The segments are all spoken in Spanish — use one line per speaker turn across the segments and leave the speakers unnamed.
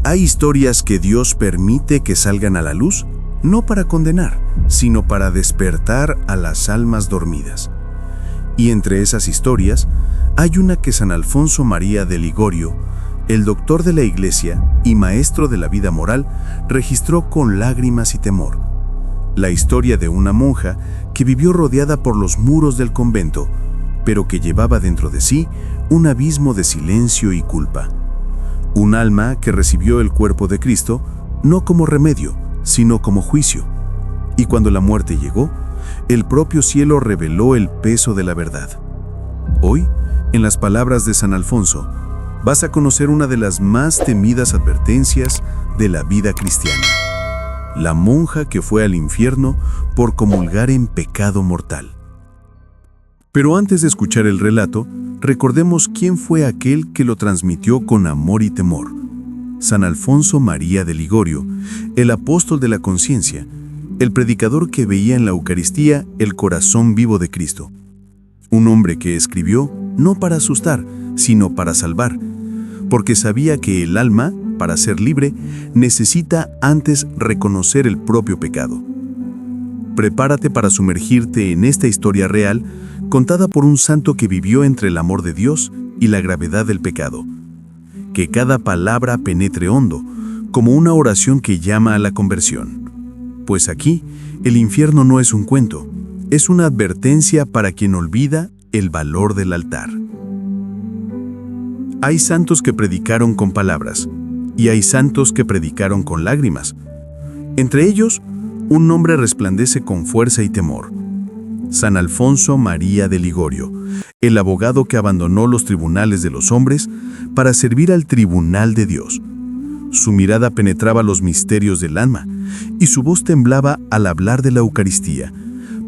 Hay historias que Dios permite que salgan a la luz, no para condenar, sino para despertar a las almas dormidas. Y entre esas historias, hay una que San Alfonso María de Ligorio, el doctor de la Iglesia y maestro de la vida moral, registró con lágrimas y temor. La historia de una monja que vivió rodeada por los muros del convento, pero que llevaba dentro de sí un abismo de silencio y culpa. Un alma que recibió el cuerpo de Cristo no como remedio, sino como juicio. Y cuando la muerte llegó, el propio cielo reveló el peso de la verdad. Hoy, en las palabras de San Alfonso, vas a conocer una de las más temidas advertencias de la vida cristiana: la monja que fue al infierno por comulgar en pecado mortal. Pero antes de escuchar el relato, recordemos quién fue aquel que lo transmitió con amor y temor. San Alfonso María de Ligorio, el apóstol de la conciencia, el predicador que veía en la Eucaristía el corazón vivo de Cristo. Un hombre que escribió no para asustar, sino para salvar, porque sabía que el alma, para ser libre, necesita antes reconocer el propio pecado. Prepárate para sumergirte en esta historia real, contada por un santo que vivió entre el amor de Dios y la gravedad del pecado. Que cada palabra penetre hondo, como una oración que llama a la conversión. Pues aquí, el infierno no es un cuento, es una advertencia para quien olvida el valor del altar. Hay santos que predicaron con palabras, y hay santos que predicaron con lágrimas. Entre ellos, un nombre resplandece con fuerza y temor: San Alfonso María de Ligorio, el abogado que abandonó los tribunales de los hombres para servir al tribunal de Dios. Su mirada penetraba los misterios del alma, y su voz temblaba al hablar de la Eucaristía,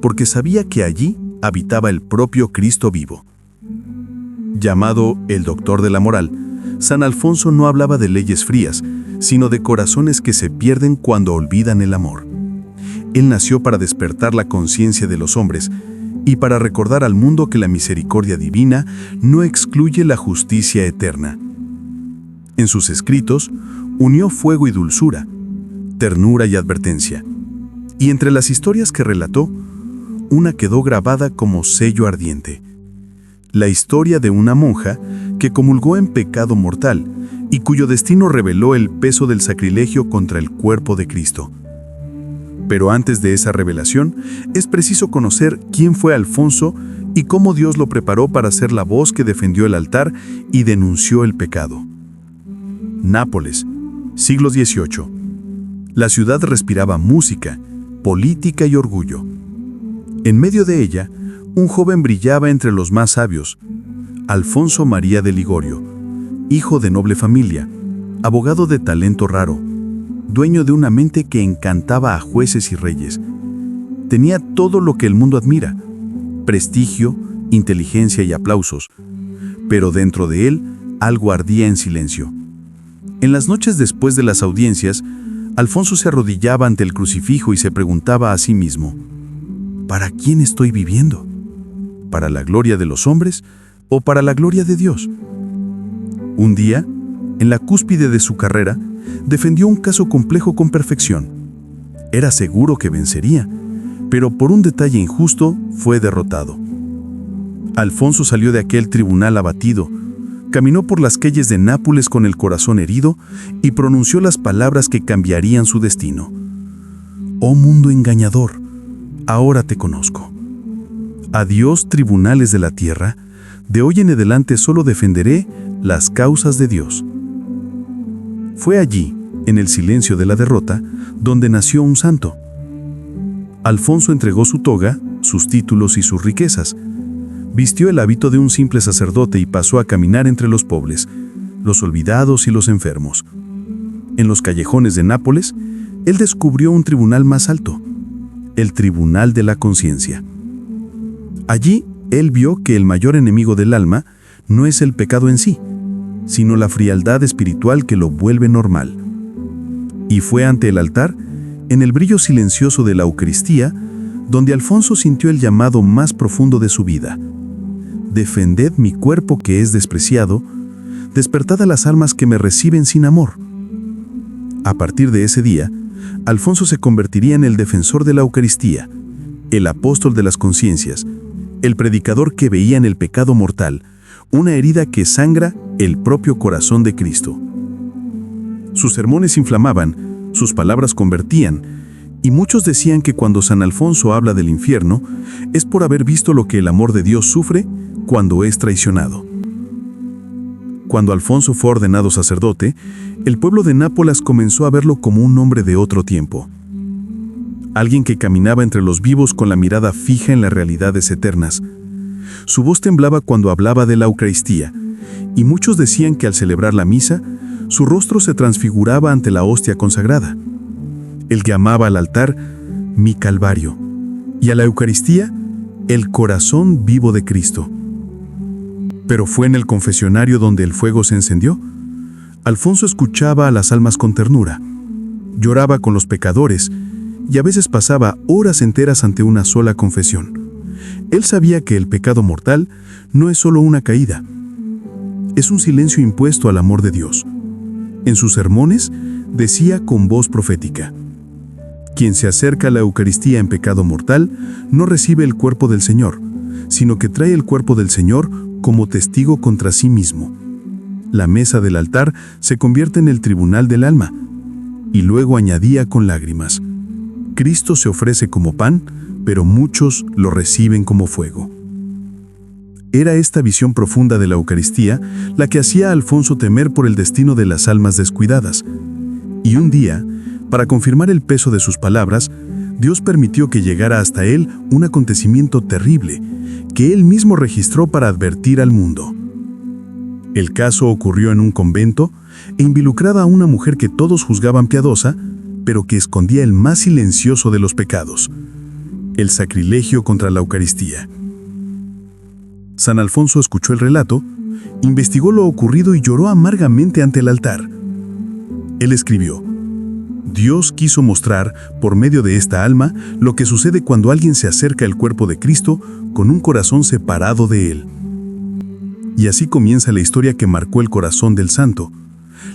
porque sabía que allí habitaba el propio Cristo vivo. Llamado el doctor de la moral, San Alfonso no hablaba de leyes frías, sino de corazones que se pierden cuando olvidan el amor. Él nació para despertar la conciencia de los hombres y para recordar al mundo que la misericordia divina no excluye la justicia eterna. En sus escritos, unió fuego y dulzura, ternura y advertencia. Y entre las historias que relató, una quedó grabada como sello ardiente: la historia de una monja que comulgó en pecado mortal y cuyo destino reveló el peso del sacrilegio contra el cuerpo de Cristo. Pero antes de esa revelación, es preciso conocer quién fue Alfonso y cómo Dios lo preparó para ser la voz que defendió el altar y denunció el pecado. Nápoles, siglo XVIII. La ciudad respiraba música, política y orgullo. En medio de ella, un joven brillaba entre los más sabios: Alfonso María de Ligorio, hijo de noble familia, abogado de talento raro, dueño de una mente que encantaba a jueces y reyes. Tenía todo lo que el mundo admira: prestigio, inteligencia y aplausos. Pero dentro de él, algo ardía en silencio. En las noches después de las audiencias, Alfonso se arrodillaba ante el crucifijo y se preguntaba a sí mismo: ¿para quién estoy viviendo? ¿Para la gloria de los hombres o para la gloria de Dios? Un día, en la cúspide de su carrera, defendió un caso complejo con perfección. Era seguro que vencería, pero por un detalle injusto fue derrotado. Alfonso salió de aquel tribunal abatido, caminó por las calles de Nápoles con el corazón herido y pronunció las palabras que cambiarían su destino: «Oh mundo engañador, ahora te conozco. Adiós, tribunales de la tierra, de hoy en adelante solo defenderé las causas de Dios». Fue allí, en el silencio de la derrota, donde nació un santo. Alfonso entregó su toga, sus títulos y sus riquezas. Vistió el hábito de un simple sacerdote y pasó a caminar entre los pobres, los olvidados y los enfermos. En los callejones de Nápoles, él descubrió un tribunal más alto: el Tribunal de la Conciencia. Allí, él vio que el mayor enemigo del alma no es el pecado en sí, sino la frialdad espiritual que lo vuelve normal. Y fue ante el altar, en el brillo silencioso de la Eucaristía, donde Alfonso sintió el llamado más profundo de su vida: «Defended mi cuerpo que es despreciado, despertad a las almas que me reciben sin amor». A partir de ese día, Alfonso se convertiría en el defensor de la Eucaristía, el apóstol de las conciencias, el predicador que veía en el pecado mortal una herida que sangra el propio corazón de Cristo. Sus sermones inflamaban, sus palabras convertían, y muchos decían que cuando San Alfonso habla del infierno, es por haber visto lo que el amor de Dios sufre cuando es traicionado. Cuando Alfonso fue ordenado sacerdote, el pueblo de Nápoles comenzó a verlo como un hombre de otro tiempo. Alguien que caminaba entre los vivos con la mirada fija en las realidades eternas. Su voz temblaba cuando hablaba de la Eucaristía, y muchos decían que al celebrar la misa, su rostro se transfiguraba ante la hostia consagrada. Él llamaba al altar mi Calvario, y a la Eucaristía el corazón vivo de Cristo. Pero fue en el confesionario donde el fuego se encendió. Alfonso escuchaba a las almas con ternura, lloraba con los pecadores y a veces pasaba horas enteras ante una sola confesión. Él sabía que el pecado mortal no es solo una caída, es un silencio impuesto al amor de Dios. En sus sermones decía con voz profética: quien se acerca a la Eucaristía en pecado mortal no recibe el cuerpo del Señor, sino que trae el cuerpo del Señor como testigo contra sí mismo. La mesa del altar se convierte en el tribunal del alma. Y luego añadía con lágrimas: Cristo se ofrece como pan, pero muchos lo reciben como fuego. Era esta visión profunda de la Eucaristía la que hacía a Alfonso temer por el destino de las almas descuidadas. Y un día, para confirmar el peso de sus palabras, Dios permitió que llegara hasta él un acontecimiento terrible, que él mismo registró para advertir al mundo. El caso ocurrió en un convento e involucraba a una mujer que todos juzgaban piadosa, pero que escondía el más silencioso de los pecados: el sacrilegio contra la Eucaristía. San Alfonso escuchó el relato, investigó lo ocurrido y lloró amargamente ante el altar. Él escribió: Dios quiso mostrar, por medio de esta alma, lo que sucede cuando alguien se acerca al cuerpo de Cristo con un corazón separado de Él. Y así comienza la historia que marcó el corazón del santo,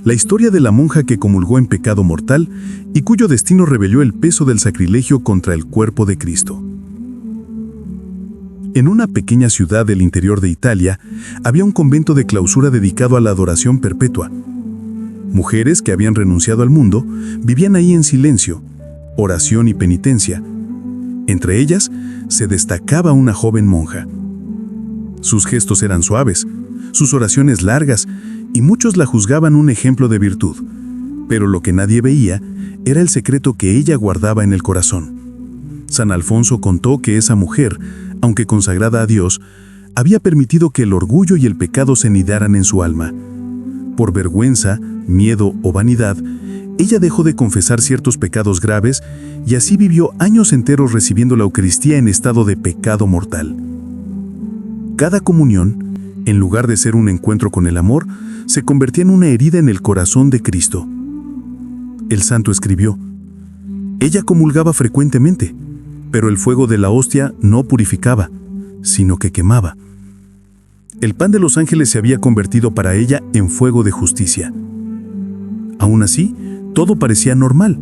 la historia de la monja que comulgó en pecado mortal y cuyo destino reveló el peso del sacrilegio contra el cuerpo de Cristo. En una pequeña ciudad del interior de Italia, había un convento de clausura dedicado a la adoración perpetua. Mujeres que habían renunciado al mundo vivían ahí en silencio, oración y penitencia. Entre ellas se destacaba una joven monja. Sus gestos eran suaves, sus oraciones largas, y muchos la juzgaban un ejemplo de virtud. Pero lo que nadie veía era el secreto que ella guardaba en el corazón. San Alfonso contó que esa mujer, aunque consagrada a Dios, había permitido que el orgullo y el pecado se anidaran en su alma. Por vergüenza, miedo o vanidad, ella dejó de confesar ciertos pecados graves y así vivió años enteros recibiendo la Eucaristía en estado de pecado mortal. Cada comunión, en lugar de ser un encuentro con el amor, se convertía en una herida en el corazón de Cristo. El santo escribió: ella comulgaba frecuentemente, pero el fuego de la hostia no purificaba, sino que quemaba. El pan de los ángeles se había convertido para ella en fuego de justicia. Aún así, todo parecía normal.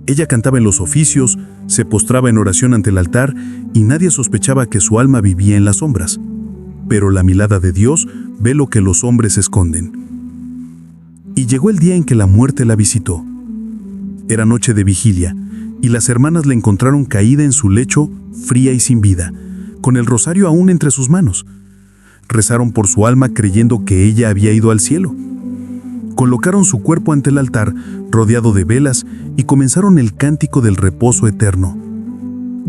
Ella cantaba en los oficios, se postraba en oración ante el altar y nadie sospechaba que su alma vivía en las sombras. Pero la mirada de Dios ve lo que los hombres esconden. Y llegó el día en que la muerte la visitó. Era noche de vigilia, y las hermanas la encontraron caída en su lecho, fría y sin vida, con el rosario aún entre sus manos. Rezaron por su alma creyendo que ella había ido al cielo. Colocaron su cuerpo ante el altar, rodeado de velas, y comenzaron el cántico del reposo eterno.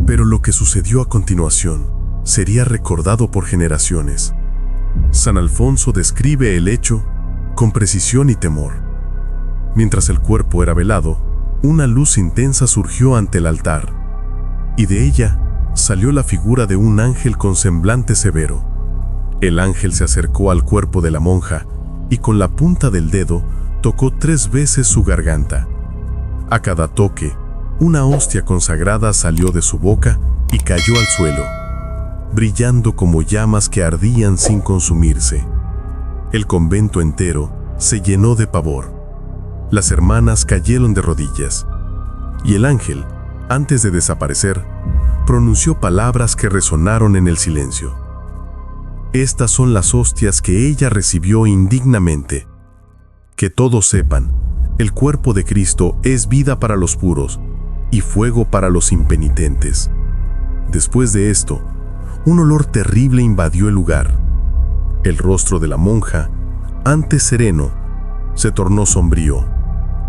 Pero lo que sucedió a continuación sería recordado por generaciones. San Alfonso describe el hecho con precisión y temor. Mientras el cuerpo era velado, una luz intensa surgió ante el altar, y de ella salió la figura de un ángel con semblante severo. El ángel se acercó al cuerpo de la monja y con la punta del dedo tocó 3 veces su garganta. A cada toque, una hostia consagrada salió de su boca y cayó al suelo, brillando como llamas que ardían sin consumirse. El convento entero se llenó de pavor. Las hermanas cayeron de rodillas, y el ángel, antes de desaparecer, pronunció palabras que resonaron en el silencio. Estas son las hostias que ella recibió indignamente. Que todos sepan, el cuerpo de Cristo es vida para los puros y fuego para los impenitentes. Después de esto, un olor terrible invadió el lugar. El rostro de la monja, antes sereno, se tornó sombrío,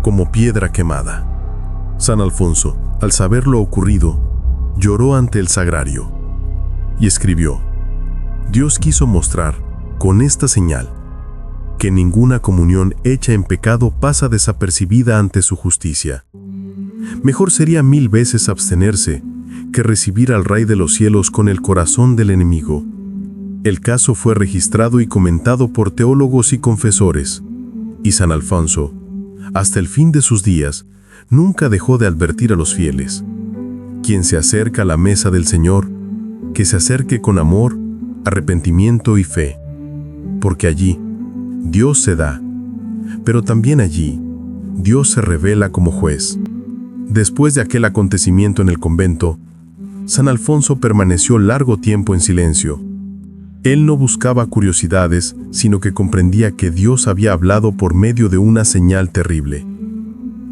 como piedra quemada. San Alfonso, al saber lo ocurrido, lloró ante el sagrario y escribió: Dios quiso mostrar, con esta señal, que ninguna comunión hecha en pecado pasa desapercibida ante su justicia. Mejor sería 1000 veces abstenerse que recibir al Rey de los cielos con el corazón del enemigo. El caso fue registrado y comentado por teólogos y confesores, y San Alfonso, hasta el fin de sus días, nunca dejó de advertir a los fieles: quien se acerca a la mesa del Señor, que se acerque con amor, arrepentimiento y fe, porque allí Dios se da, pero también allí Dios se revela como juez. Después de aquel acontecimiento en el convento, San Alfonso permaneció largo tiempo en silencio. Él no buscaba curiosidades, sino que comprendía que Dios había hablado por medio de una señal terrible.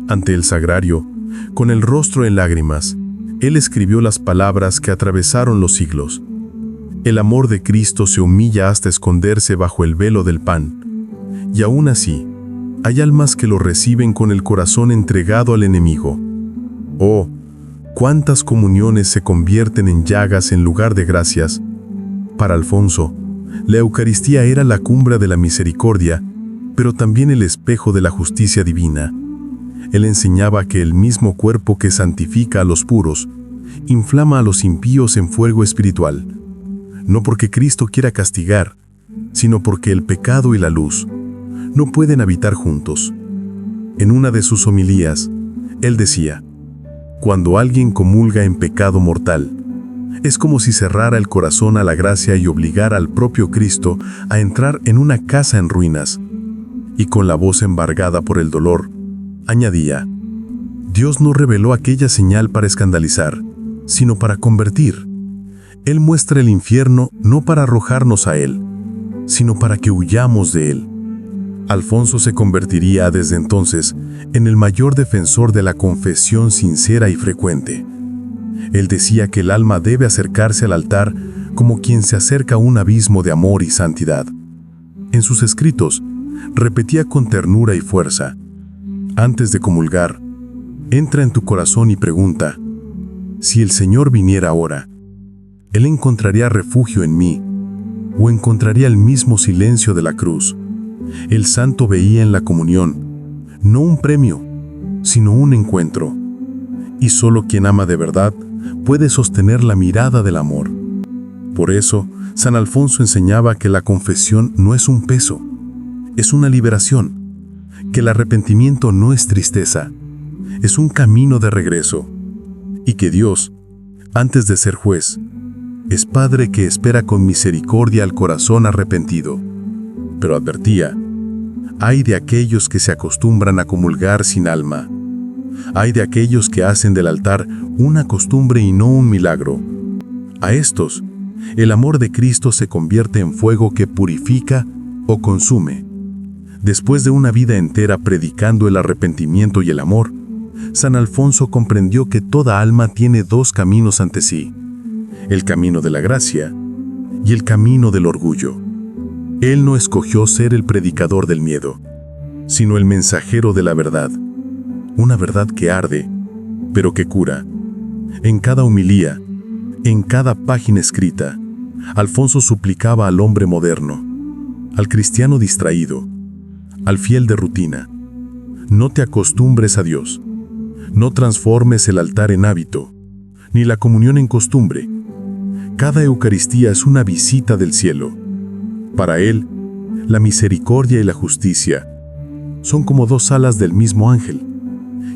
Ante el sagrario, con el rostro en lágrimas, él escribió las palabras que atravesaron los siglos. El amor de Cristo se humilla hasta esconderse bajo el velo del pan. Y aún así, hay almas que lo reciben con el corazón entregado al enemigo. Oh, cuántas comuniones se convierten en llagas en lugar de gracias. Para Alfonso, la Eucaristía era la cumbre de la misericordia, pero también el espejo de la justicia divina. Él enseñaba que el mismo cuerpo que santifica a los puros, inflama a los impíos en fuego espiritual. No porque Cristo quiera castigar, sino porque el pecado y la luz no pueden habitar juntos. En una de sus homilías, él decía: cuando alguien comulga en pecado mortal, es como si cerrara el corazón a la gracia y obligara al propio Cristo a entrar en una casa en ruinas. Y con la voz embargada por el dolor, añadía: Dios no reveló aquella señal para escandalizar, sino para convertir. Él muestra el infierno no para arrojarnos a él, sino para que huyamos de él. Alfonso se convertiría desde entonces en el mayor defensor de la confesión sincera y frecuente. Él decía que el alma debe acercarse al altar como quien se acerca a un abismo de amor y santidad. En sus escritos, repetía con ternura y fuerza: antes de comulgar, entra en tu corazón y pregunta: si el Señor viniera ahora, Él encontraría refugio en mí, o encontraría el mismo silencio de la cruz. El santo veía en la comunión no un premio, sino un encuentro. Y solo quien ama de verdad puede sostener la mirada del amor. Por eso, San Alfonso enseñaba que la confesión no es un peso, es una liberación, que el arrepentimiento no es tristeza, es un camino de regreso, y que Dios, antes de ser juez, es Padre que espera con misericordia al corazón arrepentido. Pero advertía: ay de aquellos que se acostumbran a comulgar sin alma. Ay de aquellos que hacen del altar una costumbre y no un milagro. A estos, el amor de Cristo se convierte en fuego que purifica o consume. Después de una vida entera predicando el arrepentimiento y el amor, San Alfonso comprendió que toda alma tiene dos caminos ante sí: el camino de la gracia y el camino del orgullo. Él no escogió ser el predicador del miedo, sino el mensajero de la verdad, una verdad que arde, pero que cura. En cada homilía, en cada página escrita, Alfonso suplicaba al hombre moderno, al cristiano distraído, al fiel de rutina: no te acostumbres a Dios, no transformes el altar en hábito, ni la comunión en costumbre. Cada Eucaristía es una visita del cielo. Para él, la misericordia y la justicia son como dos alas del mismo ángel.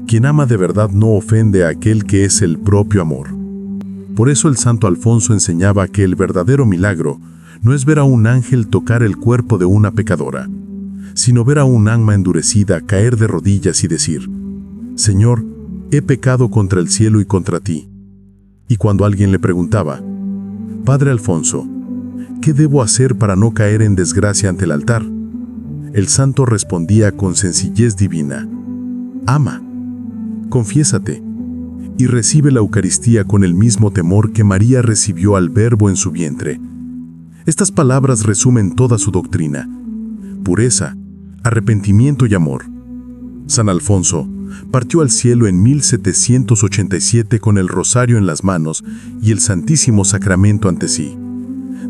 Quien ama de verdad no ofende a aquel que es el propio amor. Por eso el santo Alfonso enseñaba que el verdadero milagro no es ver a un ángel tocar el cuerpo de una pecadora, sino ver a un alma endurecida caer de rodillas y decir: Señor, he pecado contra el cielo y contra ti. Y cuando alguien le preguntaba: Padre Alfonso, ¿qué debo hacer para no caer en desgracia ante el altar?, el santo respondía con sencillez divina: ama, confiésate y recibe la Eucaristía con el mismo temor que María recibió al Verbo en su vientre. Estas palabras resumen toda su doctrina: pureza, arrepentimiento y amor. San Alfonso partió al cielo en 1787 con el rosario en las manos y el Santísimo Sacramento ante sí.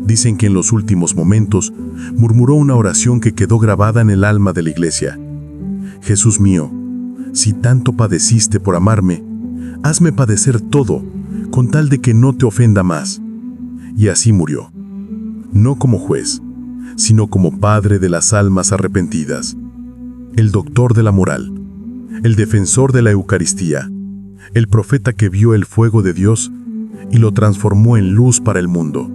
Dicen que en los últimos momentos murmuró una oración que quedó grabada en el alma de la Iglesia: Jesús mío, si tanto padeciste por amarme, hazme padecer todo, con tal de que no te ofenda más. Y así murió, no como juez, sino como padre de las almas arrepentidas, el doctor de la moral, el defensor de la Eucaristía, el profeta que vio el fuego de Dios y lo transformó en luz para el mundo.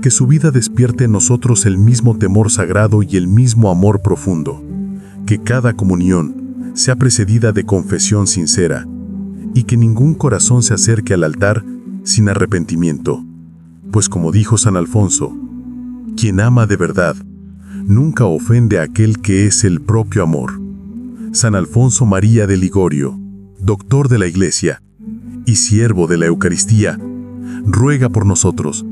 Que su vida despierte en nosotros el mismo temor sagrado y el mismo amor profundo. Que cada comunión sea precedida de confesión sincera y que ningún corazón se acerque al altar sin arrepentimiento. Pues como dijo San Alfonso, quien ama de verdad nunca ofende a aquel que es el propio amor. San Alfonso María de Ligorio, doctor de la Iglesia y siervo de la Eucaristía, ruega por nosotros.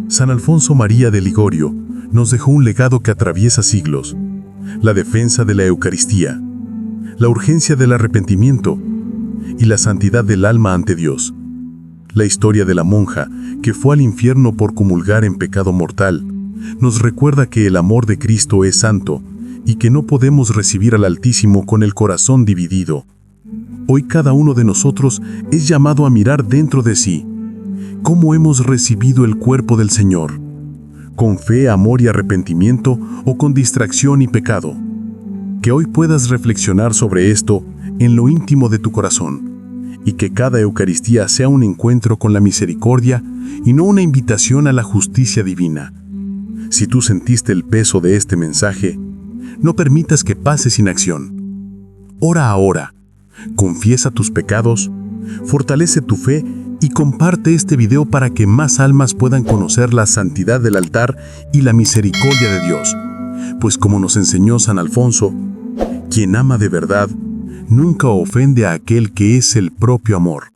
San Alfonso María de Ligorio nos dejó un legado que atraviesa siglos: la defensa de la Eucaristía, la urgencia del arrepentimiento y la santidad del alma ante Dios. La historia de la monja que fue al infierno por comulgar en pecado mortal nos recuerda que el amor de Cristo es santo y que no podemos recibir al Altísimo con el corazón dividido. Hoy cada uno de nosotros es llamado a mirar dentro de sí. ¿Cómo hemos recibido el cuerpo del Señor? ¿Con fe, amor y arrepentimiento o con distracción y pecado? Que hoy puedas reflexionar sobre esto en lo íntimo de tu corazón y que cada Eucaristía sea un encuentro con la misericordia y no una invitación a la justicia divina. Si tú sentiste el peso de este mensaje, no permitas que pase sin acción. Ora ahora, confiesa tus pecados, fortalece tu fe y comparte este video para que más almas puedan conocer la santidad del altar y la misericordia de Dios. Pues como nos enseñó San Alfonso, quien ama de verdad nunca ofende a aquel que es el propio amor.